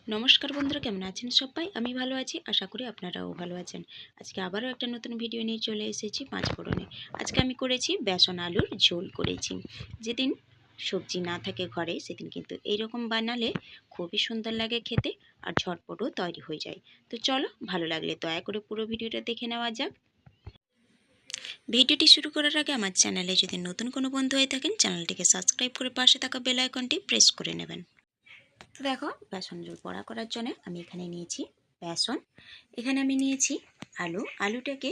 नमस्कार बंधुरा केमन आছেন সবাই। আমি ভালো আছি, আশা করি আপনারাও ভালো আছেন। আজকে আবারও একটা নতুন ভিডিও নিয়ে চলে এসেছি পাঁচ ফোড়নে। আজকে আমি করেছি বেসন আলুর ঝোল করেছি। যেদিন সবজি না থাকে ঘরে সেদিন কিন্তু এইরকম বানালে খুবই সুন্দর লাগে খেতে, আর ঝটপটও তৈরি হয়ে যায়। তো চলো, ভালো লাগলে দয়া করে পুরো ভিডিওটা দেখে নেওয়া যাক। ভিডিওটি শুরু করার আগে আমার চ্যানেলে যদি নতুন কোনো বন্ধু হয়ে থাকেন, চ্যানেলটিকে সাবস্ক্রাইব করে পাশে থাকা বেল আইকনটি প্রেস করে নেবেন। তো দেখো, বেসন ঝোল বড়া করার জন্য আমি এখানে নিয়েছি বেসন। এখানে আমি নিয়েছি আলুটাকে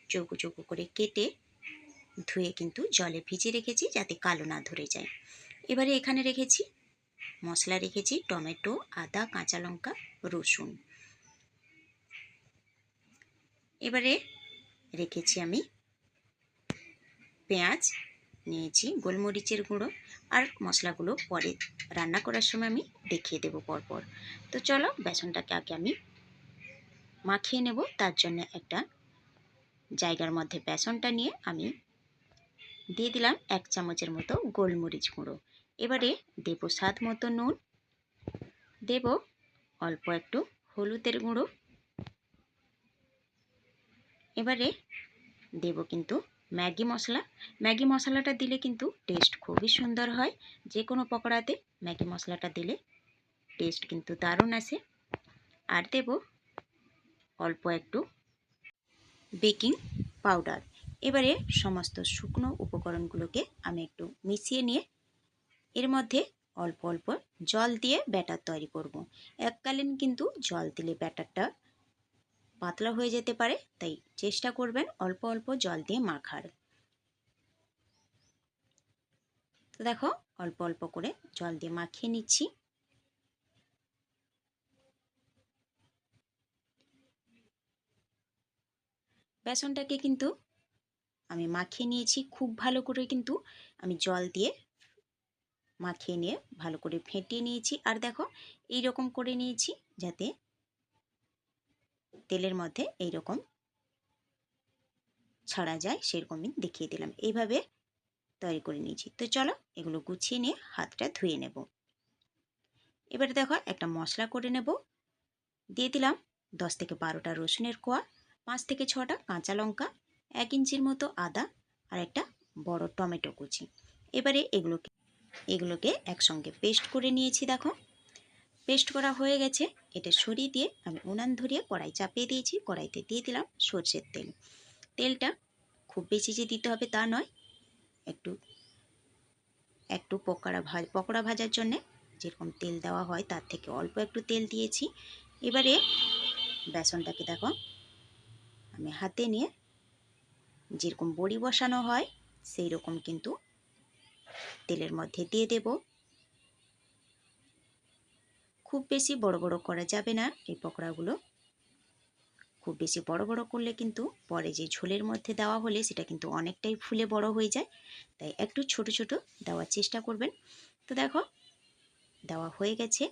চৌকো চৌকো করে কেটে ধুয়ে কিন্তু জলে ভিজিয়ে রেখেছি যাতে কালো না ধরে যায়। এবারে এখানে রেখেছি মশলা, রেখেছি টমেটো, আদা, কাঁচা লঙ্কা, রসুন। এবারে রেখেছি আমি পেঁয়াজ, নিয়েছি গোলমরিচের গুঁড়ো, আর মশলাগুলো পরে রান্না করার সময় আমি দেখিয়ে দেবো পরপর। তো চলো, বেসনটাকে আগে আমি মাখিয়ে নেব। তার জন্য একটা জায়গার মধ্যে বেসনটা নিয়ে আমি দিয়ে দিলাম 1 চামচের মতো গোলমরিচ গুঁড়ো। এবারে দেব স্বাদ মতো নুন, দেব অল্প একটু হলুদের গুঁড়ো। এবারে দেব কিন্তু ম্যাগি মশলাটা দিলে কিন্তু টেস্ট খুবই সুন্দর হয়। যে কোনো পকোড়াতে ম্যাগি মশলাটা দিলে টেস্ট কিন্তু দারুণ আসে। আর দেব অল্প একটু বেকিং পাউডার। এবারে সমস্ত শুকনো উপকরণগুলোকে আমি একটু মিশিয়ে নিয়ে এর মধ্যে অল্প অল্প জল দিয়ে ব্যাটার তৈরি করব। এককালীন কিন্তু জল দিলে ব্যাটারটা পাতলা হয়ে যেতে পারে, তাই চেষ্টা করবেন অল্প অল্প জল দিয়ে মাখার। তো দেখো, অল্প অল্প করে জল দিয়ে মাখিয়ে নিচ্ছি। বেসনটাকে কিন্তু আমি মাখিয়ে নিয়েছি খুব ভালো করে, কিন্তু আমি জল দিয়ে মাখিয়ে নিয়ে ভালো করে ফেটিয়ে নিয়েছি। আর দেখো, এই রকম করে নিয়েছি যাতে তেলের মধ্যে এই রকম ছাড়া যায়, সেরকমই দেখিয়ে দিলাম। এইভাবে তৈরি করে নিয়েছি। তো চলো, এগুলো গুছিয়ে নিয়ে হাতটা ধুয়ে নেব। এবারে দেখো, একটা মশলা করে নেব। দিয়ে দিলাম 10 থেকে 12টা রসুনের কোয়া, 5 থেকে 6টা কাঁচা লঙ্কা, 1 ইঞ্চির মতো আদা, আর একটা বড় টমেটো কুচি। এবারে এগুলোকে একসঙ্গে পেস্ট করে নিয়েছি। দেখো, পেস্ট করা হয়ে গেছে। এটা সরিয়ে দিয়ে আমি উনান ধরিয়ে কড়াই চাপিয়ে দিয়েছি। কড়াইতে দিয়ে দিলাম সর্ষের তেল। তেলটা খুব বেশি যে দিতে হবে তা নয়, একটু একটু পকোড়া ভাজার জন্যে যেরকম তেল দেওয়া হয় তার থেকে অল্প একটু তেল দিয়েছি। এবারে বেসনটাকে দেখো, আমি হাতে নিয়ে যেরকম বড়ি বসানো হয় সেই রকম কিন্তু তেলের মধ্যে দিয়ে দেব। খুব বেশি বড় বড় করা যাবে না এই পকোড়াগুলো। খুব বেশি বড় বড় করলে কিন্তু পরে যে ঝোলের মধ্যে দেওয়া হলে সেটা কিন্তু অনেকটাই ফুলে বড় হয়ে যায়, তাই একটু ছোট ছোট দেওয়ার চেষ্টা করবেন। তো দেখো, দেওয়া হয়ে গেছে।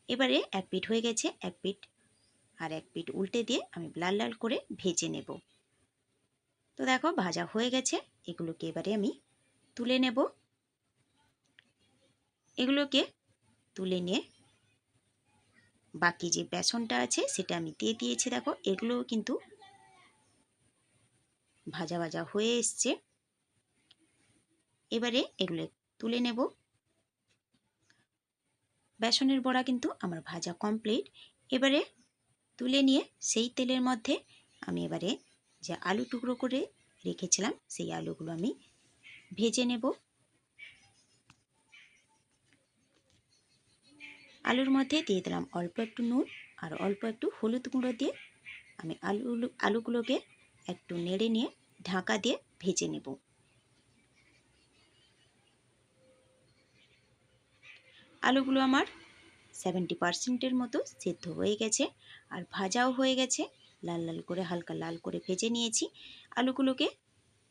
এবারে এক পিঠ হয়ে গেছে, এক পিঠ আর এক পিঠ উল্টে দিয়ে আমি লাল লাল করে ভেজে নেব। তো দেখো, ভাজা হয়ে গেছে। এগুলোকে এবারে আমি তুলে নেব। এগুলোকে তুলে নিয়ে বাকি যে বেসনটা আছে সেটা আমি দিয়ে দিয়েছি। দেখো, এগুলোও কিন্তু ভাজা ভাজা হয়ে এসছে। এবারে এগুলো তুলে নেব। বেসনের বড়া কিন্তু আমার ভাজা কমপ্লিট। এবারে তুলে নিয়ে সেই তেলের মধ্যে আমি এবারে যে আলু টুকরো করে রেখেছিলাম সেই আলুগুলো আমি ভেজে নেব। আলুর মধ্যে দিয়ে দিলাম অল্প একটু নুন আর অল্প একটু হলুদ গুঁড়ো দিয়ে আমি আলুগুলোকে একটু নেড়ে নিয়ে ঢাকা দিয়ে ভেজে নেব। আলুগুলো আমার 70% মতো সেদ্ধ হয়ে গেছে আর ভাজাও হয়ে গেছে। লাল লাল করে, হালকা লাল করে ভেজে নিয়েছি। আলুগুলোকে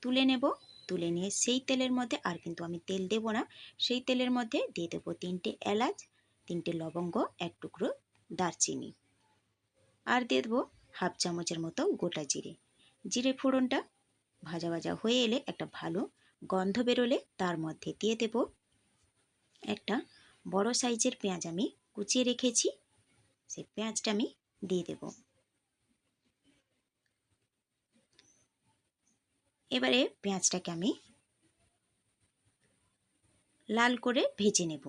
তুলে নেব। তুলে নিয়ে সেই তেলের মধ্যে, আর কিন্তু আমি তেল দেব না, সেই তেলের মধ্যে দিয়ে দেবো 3টে এলাচ, 3টে লবঙ্গ, 1 টুকরো দারচিনি, আর দিয়ে দেবো 1/2 চামচের মতো গোটা জিরে। জিরে ফোড়নটা ভাজা ভাজা হয়ে এলে, একটা ভালো গন্ধ বেরোলে তার মধ্যে দিয়ে দেব একটা বড় সাইজের পেঁয়াজ আমি কুচিয়ে রেখেছি সেই পেঁয়াজটা আমি দিয়ে দেব। এবারে পেঁয়াজটাকে আমি লাল করে ভেজে নেব।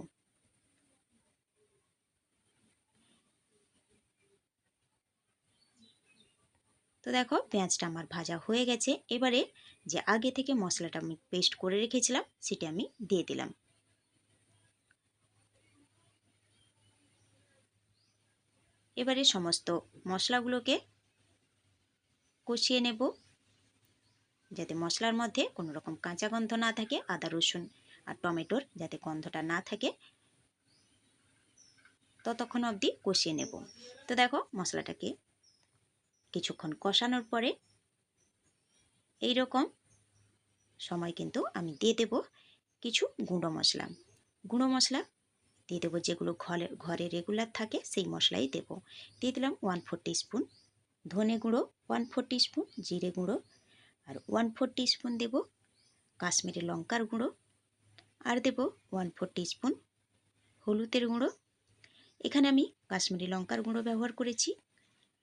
তো দেখো পেঁয়াজটা আমার ভাজা হয়ে গেছে। এবারে যে আগে থেকে মশলাটা আমি পেস্ট করে রেখেছিলাম সেটা আমি দিয়ে দিলাম। এবারে সমস্ত মশলাগুলোকে কষিয়ে নেব, যাতে মশলার মধ্যে কোনো রকম কাঁচা গন্ধ না থাকে, আদা রসুন আর টমেটোর যাতে গন্ধটা না থাকে, ততক্ষণ অবধি কষিয়ে নেব। তো দেখো মশলাটাকে কিছুক্ষণ কষানোর পরে এই রকম সময় কিন্তু আমি দিয়ে দেব কিছু গুঁড়ো মশলা। গুঁড়ো মশলা দিয়ে দেবো যেগুলো ঘরে রেগুলার থাকে, সেই মশলাই দেব। দিয়ে দিলাম 1/4 টিস্পুন ধনে গুঁড়ো, 1/4 টিস্পুন জিরে গুঁড়ো, আর 1/4 টিস্পুন দেব কাশ্মীরি লঙ্কার গুঁড়ো, আর দেব 1/4 টিস্পুন হলুদের গুঁড়ো। এখানে আমি কাশ্মীরি লঙ্কার গুঁড়ো ব্যবহার করেছি,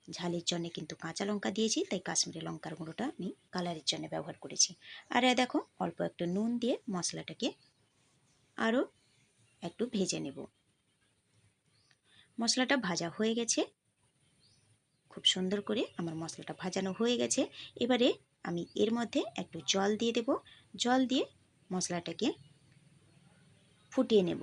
ঝালের জন্য কিন্তু কাঁচা লঙ্কা দিয়েছি, তাই কাশ্মীরি লঙ্কার গুঁড়োটা আমি কালারের জন্য ব্যবহার করেছি। আর দেখো অল্প একটু নুন দিয়ে মশলাটাকে আরও একটু ভেজে নেব। মশলাটা ভাজা হয়ে গেছে, খুব সুন্দর করে আমার মশলাটা ভাজানো হয়ে গেছে। এবারে আমি এর মধ্যে একটু জল দিয়ে দেব। জল দিয়ে মশলাটাকে ফুটিয়ে নেব।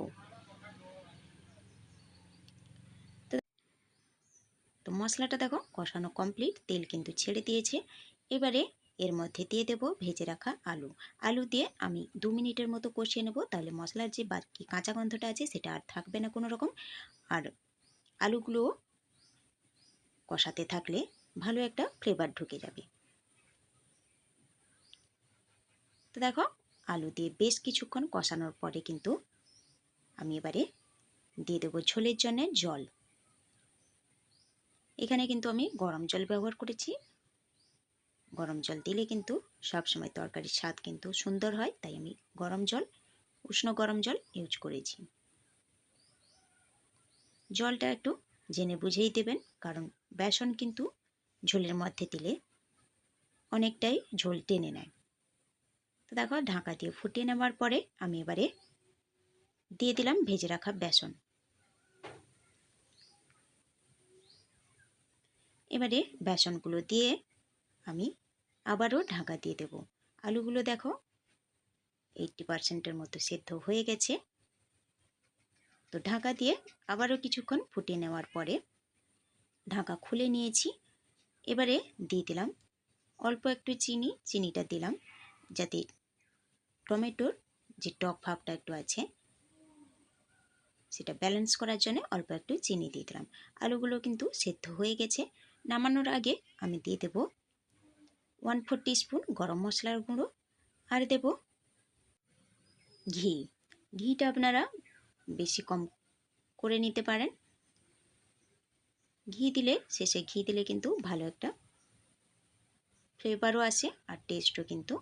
তো মশলাটা দেখো কষানো কমপ্লিট, তেল কিন্তু ছেড়ে দিয়েছে। এবারে এর মধ্যে দিয়ে দেব ভেজে রাখা আলু। আলু দিয়ে আমি 2 মিনিটের মতো কষিয়ে নেব, তাহলে মশলার যে বাকি কাঁচা গন্ধটা আছে সেটা আর থাকবে না কোনো রকম। আর আলুগুলো কষাতে থাকলে ভালো একটা ফ্লেভার ঢুকে যাবে। তো দেখো আলু দিয়ে বেশ কিছুক্ষণ কষানোর পরে কিন্তু আমি এবারে দিয়ে দেবো ঝোলের জন্য জল। এখানে কিন্তু আমি গরম জল ব্যবহার করেছি। গরম জল দিলে কিন্তু সবসময় তরকারির স্বাদ কিন্তু সুন্দর হয়, তাই আমি উষ্ণ গরম জল ইউজ করেছি। জলটা একটু জেনে বুঝেই দেবেন, কারণ বেসন কিন্তু ঝোলের মধ্যে দিলে অনেকটাই ঝোল টেনে নেয়। তো দেখো ঢাকা দিয়ে ফুটিয়ে নেওয়ার পরে আমি এবারে দিয়ে দিলাম ভেজে রাখা বেসন। এবারে বেসনগুলো দিয়ে আমি আবারও ঢাকা দিয়ে দেব। আলুগুলো দেখো 80% মতো সেদ্ধ হয়ে গেছে। তো ঢাকা দিয়ে আবারও কিছুক্ষণ ফুটিয়ে নেওয়ার পরে ঢাকা খুলে নিয়েছি। এবারে দিয়ে দিলাম অল্প একটু চিনি। চিনিটা দিলাম যাতে টমেটোর যে টক ভাবটা একটু আছে সেটা ব্যালেন্স করার জন্য অল্প একটু চিনি দিয়ে দিলাম। আলুগুলো কিন্তু সেদ্ধ হয়ে গেছে। নামানোর আগে আমি দিয়ে দেব 1/4 টিস্পুন গরম মশলার গুঁড়ো, আর দেব ঘি। ঘিটা আপনারা বেশি কম করে নিতে পারেন। শেষে ঘি দিলে কিন্তু ভালো একটা ফ্লেভারও আসে আর টেস্টও কিন্তু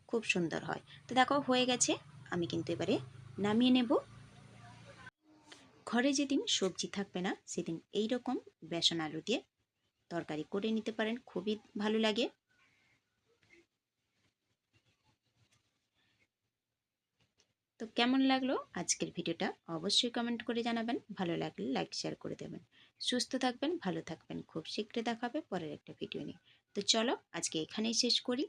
খুব সুন্দর হয়। তো দেখো হয়ে গেছে, আমি কিন্তু এবারে নামিয়ে নেব। ঘরে যেদিন সবজি থাকবে না সেদিন এই রকম বেসন আলু দিয়ে তরকারি করে নিতে পারেন, খুবই ভালো লাগে। তো কেমন লাগলো আজকের ভিডিওটা অবশ্যই কমেন্ট করে জানাবেন। ভালো লাগলে লাইক শেয়ার করে দেবেন। সুস্থ থাকবেন, ভালো থাকবেন। খুব শীঘ্রই দেখা হবে পরের একটা ভিডিও নিয়ে। তো চলো আজকে এখানেই শেষ করি।